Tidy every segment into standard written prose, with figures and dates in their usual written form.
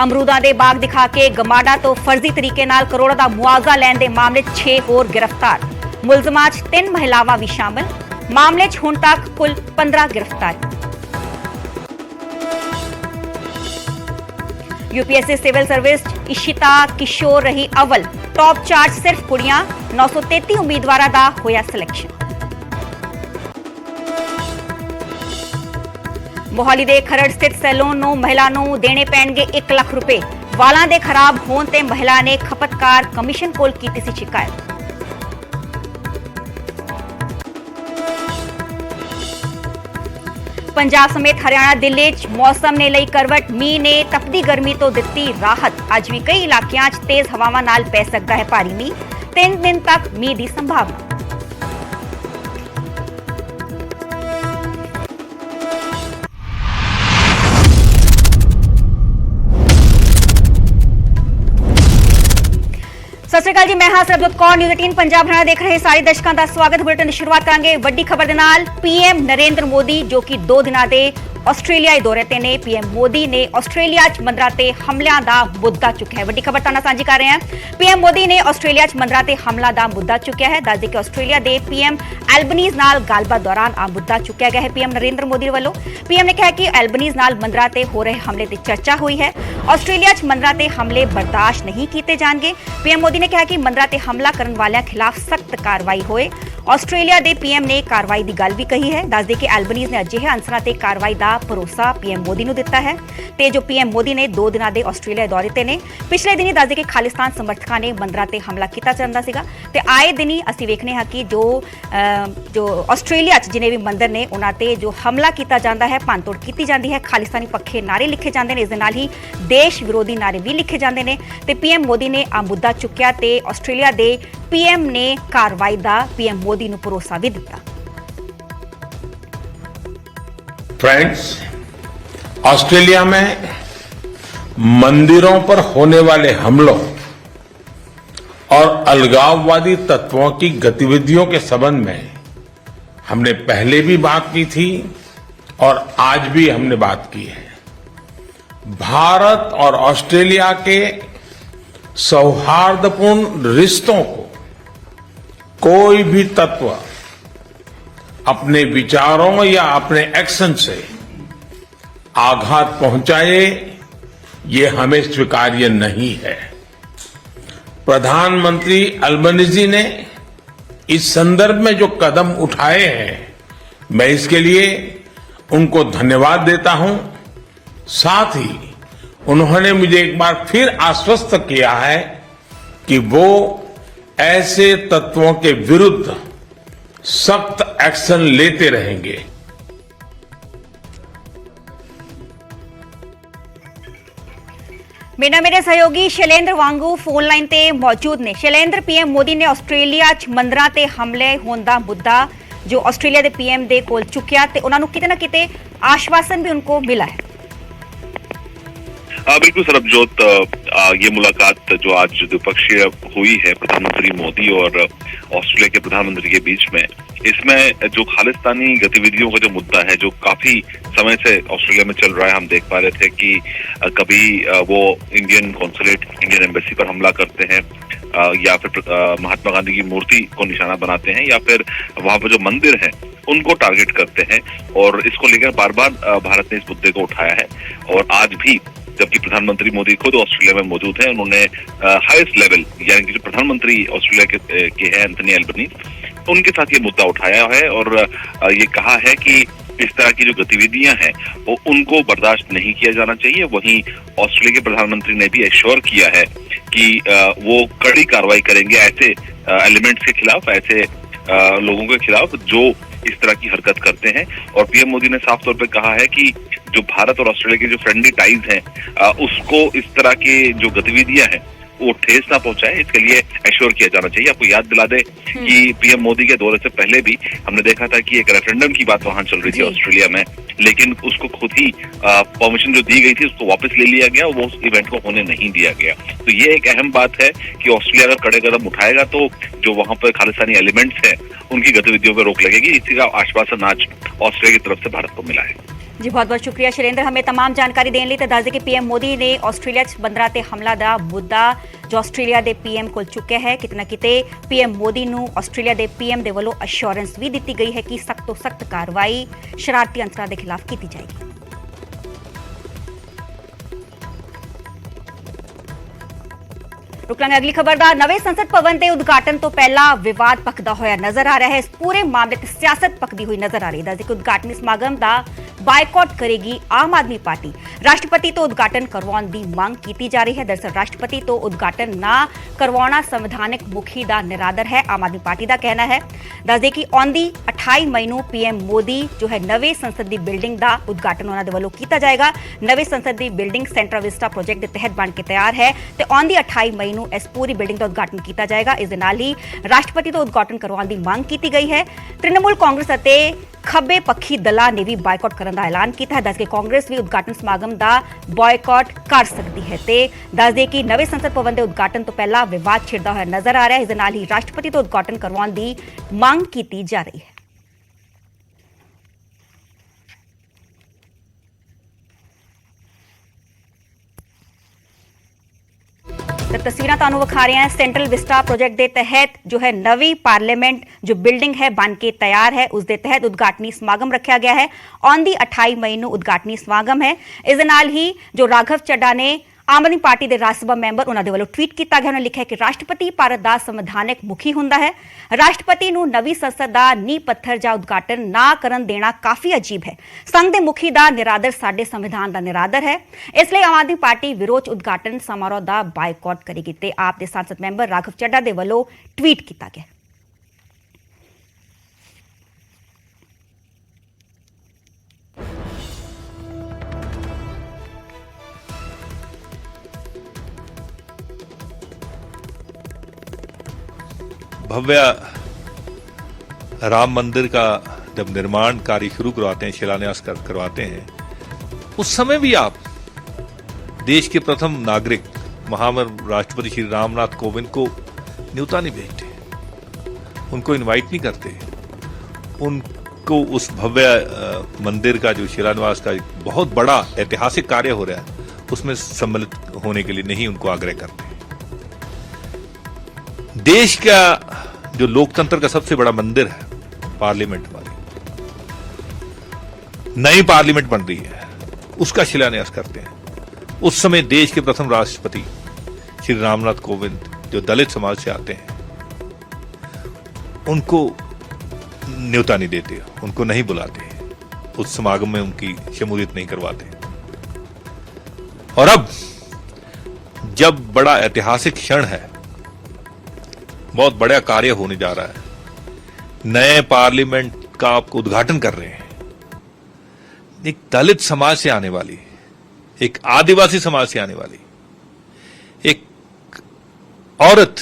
ਅਮਰੂਦਾਂ ਦੇ ਬਾਗ ਦਿਖਾ ਕੇ ਗਮਾਡਾ ਤੋਂ ਫਰਜ਼ੀ ਤਰੀਕੇ ਨਾਲ ਕਰੋੜਾਂ ਦਾ ਮੁਆਵਜ਼ਾ ਲੈਣ ਦੇ ਮਾਮਲੇ 'ਚ 6 ਹੋਰ ਗ੍ਰਿਫਤਾਰ। ਮੁਲਜ਼ਮਾਂ 'ਚ 3 ਮਹਿਲਾਵਾਂ ਵੀ ਸ਼ਾਮਲ। ਮਾਮਲੇ 'ਚ ਹੁਣ ਤੱਕ ਕੁੱਲ 15 ਗ੍ਰਿਫਤਾਰ। यूपीएससी सिविल सर्विस इशिता किशोर रही अव्वल। टॉप चार्ज सिर्फ कुड़ियां। 933 उम्मीदवारों का होया सिलेक्शन। मोहाली दे खरड़ स्थित सैलून नूं महिला नूं देने पैणगे 1 लाख रुपए। वालां दे खराब होण ते महिला ने खपतकार कमीशन कोल कीती सी शिकायत। पंजाब समेत हरियाणा दिल्ली च मौसम ने लई करवट। मींह ने तपदी गर्मी तो दित्ती राहत। अज भी कई इलाकों च तेज हवावां नाल पै सकदा है भारी मींह। 3 दिन तक मींह की संभावना। सत श्री अकाल जी, मैं हां सरबजोत कौर। न्यूज़ 18 पंजाब हरियाणा देख रहे सारे दर्शकों का स्वागत। बुलेटिन की शुरुआत करेंगे वड्डी खबर दे नाल। पीएम नरेंद्र मोदी जो कि 2 दिनों के ਆਸਟ੍ਰੇਲੀਆਈ दौरे ते ने। पीएम मोदी ने ਆਸਟ੍ਰੇਲੀਆ च मंदिरां ते हमलिਆਂ ਦਾ मुद्दा चुकिया है। वड्डी खबर तुहाडे नाल सांझी कर रहे हैं। पीएम मोदी ने ਆਸਟ੍ਰੇਲੀਆ च मंदिरां ते हमला का मुद्दा चुकिया है। दस दें कि ਆਸਟ੍ਰੇਲੀਆ के पीएम एल्बनीज नाल गलबात दौरान आ मुद्दा चुकिया गया है पीएम नरेंद्र मोदी वालों। पीएम ने कहा कि एल्बनीज नाल मंदिरां ते हो रहे हमले की चर्चा हुई है। ਆਸਟ੍ਰੇਲੀਆ च मंदिरां ते हमले बर्दाश्त नहीं किए जाएंगे। पीएम मोदी ने कहा कि मंदिरां ते हमला करने वालों खिलाफ सख्त कार्रवाई होए। ਆਸਟ੍ਰੇਲੀਆ ਦੇ पीएम ने कार्रवाई की गल भी कही है। दस दें कि एल्बनीज ने अजिहे अंसरां ते कार्रवाई का भरोसा पीएम मोदी ਨੂੰ ਦਿੱਤਾ है। ਤੇ ਜੋ पीएम मोदी ने 2 ਦਿਨਾਂ ਦੇ ਆਸਟ੍ਰੇਲੀਆ दौरे ਤੇ ਨੇ। ਪਿਛਲੇ ਦਿਨੀ ਦੱਸਦੇ ਕਿ ਖਾਲਿਸਤਾਨ ਸਮਰਥਕਾਂ ਨੇ ਮੰਦਰਾਂ ਤੇ ਹਮਲਾ ਕੀਤਾ ਜਾਂਦਾ ਸੀਗਾ ਤੇ ਆਏ ਦਿਨੀ ਅਸੀਂ ਵੇਖਨੇ ਹਾਂ ਕਿ ਜੋ ਆਸਟ੍ਰੇਲੀਆ 'ਚ ਜਿਨੇ ਵੀ ਮੰਦਰ ਨੇ ਉਹਨਾਂ ਤੇ ਜੋ ਹਮਲਾ ਕੀਤਾ ਜਾਂਦਾ ਹੈ, ਭੰਨਤੋੜ ਕੀਤੀ ਜਾਂਦੀ ਹੈ, ਖਾਲਿਸਤਾਨੀ ਪੱਖੇ ਨਾਰੇ ਲਿਖੇ ਜਾਂਦੇ ਨੇ। ਇਸ ਦੇ ਨਾਲ ਹੀ ਦੇਸ਼ ਵਿਰੋਧੀ ਨਾਰੇ ਵੀ ਲਿਖੇ ਜਾਂਦੇ ਨੇ ਤੇ पीएम मोदी ने आ मुद्दा चुकिया ਤੇ ਆਸਟ੍ਰੇਲੀਆ ਦੇ पीएम ने कार्रवाई का पीएम मोदी ਨੂੰ ਭਰੋਸਾ भी दिता। फ्रेंड्स, ऑस्ट्रेलिया में मंदिरों पर होने वाले हमलों और अलगाववादी तत्वों की गतिविधियों के संबंध में हमने पहले भी बात की थी और आज भी हमने बात की है। भारत और ऑस्ट्रेलिया के सौहार्दपूर्ण रिश्तों को कोई भी तत्व अपने विचारों या अपने एक्शन से आघात पहुंचाए, ये हमें स्वीकार्य नहीं है। प्रधानमंत्री अल्बनीजी ने इस संदर्भ में जो कदम उठाए हैं, मैं इसके लिए उनको धन्यवाद देता हूं। साथ ही उन्होंने मुझे एक बार फिर आश्वस्त किया है कि वो ऐसे तत्वों के विरुद्ध सख्त एक्शन लेते रहेंगे। मेरे सहयोगी शैलेंद्र वांगू फोन लाइन ते मौजूद ने। शैलेंद्र, पीएम मोदी ने ਆਸਟ੍ਰੇਲੀਆ च मंदिरां ते हमले होने का मुद्दा जो ਆਸਟ੍ਰੇਲੀਆ के पीएम दे कोल चुकिया ते उन्होंने किते ना किते आश्वासन भी उनको मिला है। बिल्कुल सरबजोत, ये मुलाकात जो आज द्विपक्षीय हुई है प्रधानमंत्री मोदी और ऑस्ट्रेलिया के प्रधानमंत्री के बीच में, इसमें जो खालिस्तानी गतिविधियों का जो मुद्दा है जो काफी समय से ऑस्ट्रेलिया में चल रहा है, हम देख पा रहे थे कि कभी वो इंडियन कॉन्सुलेट, इंडियन एम्बेसी पर हमला करते हैं या फिर महात्मा गांधी की मूर्ति को निशाना बनाते हैं या फिर वहां पर जो मंदिर है उनको टारगेट करते हैं। और इसको लेकर बार बार भारत ने इस मुद्दे को उठाया है। और आज भी जबकि प्रधानमंत्री मोदी खुद ऑस्ट्रेलिया में मौजूद हैं, उन्होंने हाईएस्ट लेवल यानी कि जो प्रधानमंत्री ऑस्ट्रेलिया के हैं एंथनी एल्बनीज, उनके साथ ये मुद्दा उठाया है और ये कहा है कि इस तरह की जो गतिविधियां हैं वो उनको बर्दाश्त नहीं किया जाना चाहिए। वहीं ऑस्ट्रेलिया के प्रधानमंत्री ने भी एश्योर किया है कि वो कड़ी कार्रवाई करेंगे ऐसे एलिमेंट्स के खिलाफ, ऐसे लोगों के खिलाफ जो इस तरह की हरकत करते हैं। और पीएम मोदी ने साफ तौर पे कहा है कि जो भारत और ऑस्ट्रेलिया के जो फ्रेंडली टाइज हैं उसको इस तरह की जो गतिविधियां हैं वो ठेस ना पहुंचाए, इसके लिए एश्योर किया जाना चाहिए। आपको याद दिला दे कि पीएम मोदी के दौरे से पहले भी हमने देखा था कि एक रेफरेंडम की बात वहां चल रही थी ऑस्ट्रेलिया में, लेकिन उसको खुद ही परमिशन जो दी गई थी उसको वापस ले लिया गया, वो उस इवेंट को होने नहीं दिया गया। तो ये एक अहम बात है कि ऑस्ट्रेलिया अगर कड़े कदम उठाएगा तो जो वहां पर खालिस्तानी एलिमेंट्स हैं उनकी गतिविधियों पर रोक लगेगी। इसी का आश्वासन आज ऑस्ट्रेलिया की तरफ से भारत को मिला है। जी बहुत बहुत शुक्रिया ਸ਼ਰੇਂਦਰ हमें तमाम जानकारी देने ਲਈ ਤੇ ਦੱਸ ਦੇ ਕਿ ਪੀਐਮ ਮੋਦੀ ਨੇ ਆਸਟ੍ਰੇਲੀਆ 'ਚ ਬੰਦਰਾਂ ਤੇ ਹਮਲਾ ਦਾ ਮੁੱਦਾ ਜੋ ਆਸਟ੍ਰੇਲੀਆ ਦੇ ਪੀਐਮ ਕੋਲ ਚੁੱਕਿਆ ਹੈ ਕਿਤੇ ਨਾ ਕਿਤੇ ਪੀਐਮ ਮੋਦੀ ਨੂੰ ਆਸਟ੍ਰੇਲੀਆ ਦੇ ਪੀਐਮ ਦੇ ਵੱਲੋਂ ਅਸ਼ੋਰੈਂਸ ਵੀ ਦਿੱਤੀ ਗਈ ਹੈ ਕਿ ਸਖਤ ਤੋਂ ਸਖਤ ਕਾਰਵਾਈ ਸ਼ਰਾਰਤੀ ਅੰਸਰਾਂ ਦੇ ਖਿਲਾਫ ਕੀਤੀ ਜਾਏਗੀ। ਰੁਕਲਾਂਗੇ ਅਗਲੀ ਖਬਰ ਦਾ। ਨਵੇਂ ਸੰਸਦ ਭਵਨ ਦੇ ਉਦਘਾਟਨ ਤੋਂ ਪਹਿਲਾਂ ਵਿਵਾਦ ਭਖਦਾ ਹੋਇਆ ਨਜ਼ਰ ਆ ਰਿਹਾ ਹੈ। ਇਸ ਪੂਰੇ ਮਾਮਲੇ ਤੇ ਸਿਆਸਤ ਭਖਦੀ ਹੋਈ ਨਜ਼ਰ ਆ ਰਹੀ ਹੈ। ਕਿ ਉਦਘਾਟਨੀ ਸਮਾਗਮ ਦਾ ਬਾਈਕਾਟ ਕਰੇਗੀ ਆਮ ਆਦਮੀ ਪਾਰਟੀ। ਰਾਸ਼ਟਰਪਤੀ ਤੋਂ ਉਦਘਾਟਨ ਕਰਵਾਉਣ ਦੀ ਮੰਗ ਕੀਤੀ ਜਾ ਰਹੀ ਹੈ। ਦਰਅਸਲ ਰਾਸ਼ਟਰਪਤੀ ਤੋਂ ਉਦਘਾਟਨ ਨਾ ਕਰਵਾਉਣਾ ਸੰਵਿਧਾਨਕ ਮੁਖੀ ਦਾ ਨਿਰਾਦਰ ਹੈ, ਆਮ ਆਦਮੀ ਪਾਰਟੀ ਦਾ ਕਹਿਣਾ ਹੈ। ਦੱਸਦੇ ਕਿ ਆਉਂਦੀ 28 ਮਈ ਨੂੰ ਪੀਐਮ ਮੋਦੀ ਜੋ ਹੈ ਨਵੇਂ ਸੰਸਦ ਦੀ ਬਿਲਡਿੰਗ ਦਾ ਉਦਘਾਟਨ ਉਹਨਾਂ ਦੇ ਵੱਲੋਂ ਕੀਤਾ ਜਾਏਗਾ। ਨਵੇਂ ਸੰਸਦ ਦੀ ਬਿਲਡਿੰਗ ਸੈਂਟਰਲ ਵਿਸਟਾ ਪ੍ਰੋਜੈਕਟ ਦੇ ਤਹਿਤ ਬਣ ਕੇ ਤਿਆਰ ਹੈ ਤੇ ਆਉਂਦੀ 28 ਮਈ ਨੂੰ ਇਸ ਪੂਰੀ ਬਿਲਡਿੰਗ ਦਾ ਉਦਘਾਟਨ ਕੀਤਾ ਜਾਏਗਾ। ਇਸ ਦੇ ਨਾਲ ਹੀ ਰਾਸ਼ਟਰਪਤੀ ਤੋਂ ਉਦਘਾਟਨ ਕਰਵਾਉਣ ਦੀ ਮੰਗ ਕੀਤੀ ਗਈ ਹੈ। ਤ੍ਰਿਣਮੂਲ ਕਾਂਗਰਸ ਅਤੇ ਖੱਬੇ ਪੱਖੀ ਦਲਾਂ ਨੇ ਵੀ ਬਾਈਕਾਟ ਕਰਨ ਦਾ ਐਲਾਨ ਕੀਤਾ ਹੈ। ਦੱਸ ਕੇ ਕਾਂਗਰਸ ਵੀ ਉਦਘਾਟਨ ਸਮਾਗਮ ਦਾ ਬਾਈਕਾਟ ਕਰ ਸਕਦੀ ਹੈ ਤੇ ਦੱਸ ਦੇ ਕਿ ਨਵੇਂ ਸੰਸਦ ਭਵਨ ਦੇ ਉਦਘਾਟਨ ਤੋਂ ਪਹਿਲਾਂ ਵਿਵਾਦ ਛਿੜਦਾ ਹੋਇਆ ਨਜ਼ਰ ਆ ਰਿਹਾ ਹੈ। ਇਸ ਦੇ ਨਾਲ ਹੀ ਰਾਸ਼ਟਰਪਤੀ ਤੋਂ ਉਦਘਾਟਨ ਕਰਵਾਉਣ ਦੀ ਮੰਗ ਕੀਤੀ ਜਾ ਰਹੀ ਹੈ। तस्वीरें तुहानू विखा रहे हैं सेंट्रल विस्टा प्रोजेक्ट के तहत जो है नवी पार्लीमेंट जो बिल्डिंग है बन के तैयार है उस दे तहत उद्घाटनी समागम रखा गया है। आउंदी 28 मई को उद्घाटनी समागम है। इस दे नाल ही जो राघव चड्ढा ने आम आदमी पार्टी के राज सभा मैंबर उन्होंने वालों ट्वीट किया गया। उन्होंने लिखा है कि राष्ट्रपति भारत का संवैधानिक मुखी हुंदा है। राष्ट्रपति नूं नवी संसद का नींह पत्थर या उद्घाटन ना करन देना काफी अजीब है। संघ के मुखी का निरादर साडे संविधान का निरादर है। इसलिए आम आदमी पार्टी विरोध उद्घाटन समारोह का बायकॉट करेगी ते आप दे सांसद मैंबर राघव चड्ढा के वालों ट्वीट किया गया। भव्य राम मंदिर का जब निर्माण कार्य शुरू करवाते हैं, शिलान्यास करवाते हैं, उस समय भी आप देश के प्रथम नागरिक महामहिम राष्ट्रपति श्री रामनाथ कोविंद को न्योता नहीं भेजते, उनको इनवाइट नहीं करते, उनको उस भव्य मंदिर का जो शिलान्यास का बहुत बड़ा ऐतिहासिक कार्य हो रहा है उसमें सम्मिलित होने के लिए नहीं उनको आग्रह करते। देश का जो लोकतंत्र का सबसे बड़ा मंदिर है पार्लियामेंट वाली, नई पार्लियामेंट बन रही है, उसका शिलान्यास करते हैं। उस समय देश के प्रथम राष्ट्रपति श्री रामनाथ कोविंद जो दलित समाज से आते हैं उनको न्योता नहीं देते, उनको नहीं बुलाते, उस समागम में उनकी शमूलियत नहीं करवाते। और अब जब बड़ा ऐतिहासिक क्षण है, बहुत बड़ा कार्य होने जा रहा है, नए पार्लियामेंट का आप उद्घाटन कर रहे हैं, एक दलित समाज से आने वाली, एक आदिवासी समाज से आने वाली एक औरत,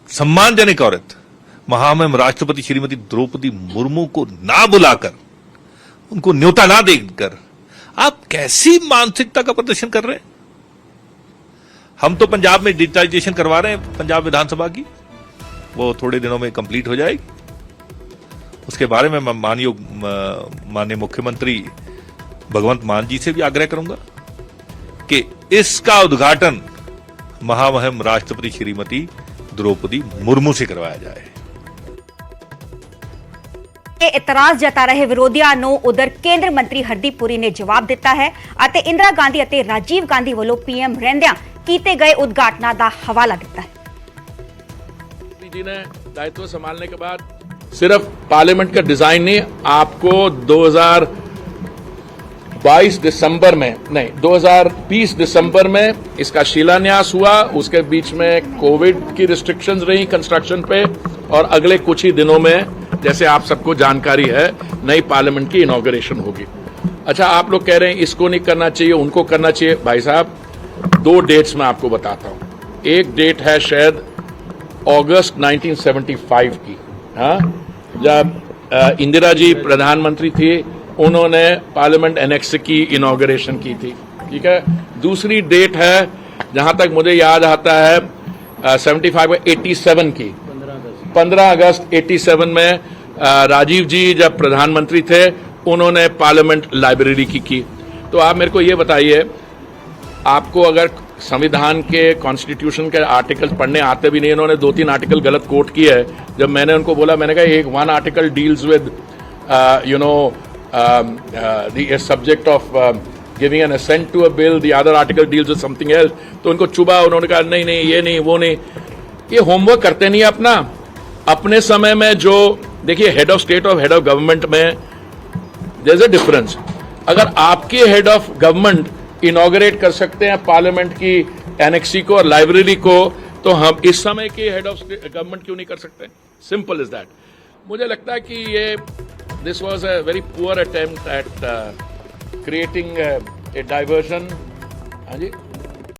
सम्मानजनक औरत महामहिम राष्ट्रपति श्रीमती द्रौपदी मुर्मू को ना बुलाकर, उनको न्योता ना देकर आप कैसी मानसिकता का प्रदर्शन कर रहे हैं। हम तो पंजाब में डिजिटाइजेशन करवा रहे हैं पंजाब विधानसभा की, वो थोड़े दिनों में कंप्लीट हो जाएगी। उसके बारे में मैं माननीय मुख्यमंत्री भगवंत मान जी से भी आग्रह करूंगा कि इसका उद्घाटन महामहिम राष्ट्रपति श्रीमती द्रौपदी मुर्मू से करवाया जाए। इतराज जता रहे विरोधियों ਨੂੰ उधर केंद्र मंत्री हरदीप पुरी ने जवाब दिता है ਅਤੇ इंदिरा गांधी ਅਤੇ राजीव गांधी ਵੱਲੋਂ पीएम ਰਹਿੰਦਿਆਂ ਕੀਤੇ ਗਏ उद्घाटना का हवाला दिता है। जी ने दायित्व संभालने के बाद सिर्फ पार्लियामेंट का डिजाइन नहीं, आपको 2022 दिसंबर में नहीं 2020 दिसंबर में इसका शिलान्यास हुआ। उसके बीच में कोविड की रिस्ट्रिक्शंस रही कंस्ट्रक्शन पे, और अगले कुछ ही दिनों में जैसे आप सबको जानकारी है नई पार्लियामेंट की इनॉग्रेशन होगी। अच्छा, आप लोग कह रहे हैं इसको नहीं करना चाहिए, उनको करना चाहिए। भाई साहब, 2 डेट्स मैं आपको बताता हूं। एक डेट है शायद अगस्त 1975 की, हाँ, जब इंदिरा जी प्रधानमंत्री थी, उन्होंने पार्लियामेंट एनेक्स की इनॉग्रेशन की थी, ठीक है। दूसरी डेट है जहां तक मुझे याद आता है 87 की 15 अगस्त 87 में राजीव जी जब प्रधानमंत्री थे उन्होंने पार्लियामेंट लाइब्रेरी की। तो आप मेरे को ये बताइए, आपको अगर संविधान के कॉन्स्टिट्यूशन के आर्टिकल्स पढ़ने आते भी नहीं, इन्होंने 2-3 आर्टिकल गलत कोट किए है। जब मैंने उनको बोला, मैंने कहा एक one article deals with the subject of giving an assent to a bill, the other article deals with something else, तो उनको चुभा। उन्होंने कहा नहीं नहीं, ये नहीं, वो नहीं। ये होमवर्क करते नहीं अपना। अपने समय में जो देखिए, हेड ऑफ स्टेट और हेड ऑफ गवर्नमेंट में देयर इज अ डिफरेंस। अगर आपके हेड ऑफ गवर्नमेंट इनॉग्रेट कर सकते हैं पार्लियामेंट की एनेक्सी को और लाइब्रेरी को, तो हम इस समय के हेड ऑफ गवर्नमेंट क्यों नहीं कर सकते? Simple is that. मुझे लगता है कि ये this was a very poor attempt at creating a diversion. हाँ जी।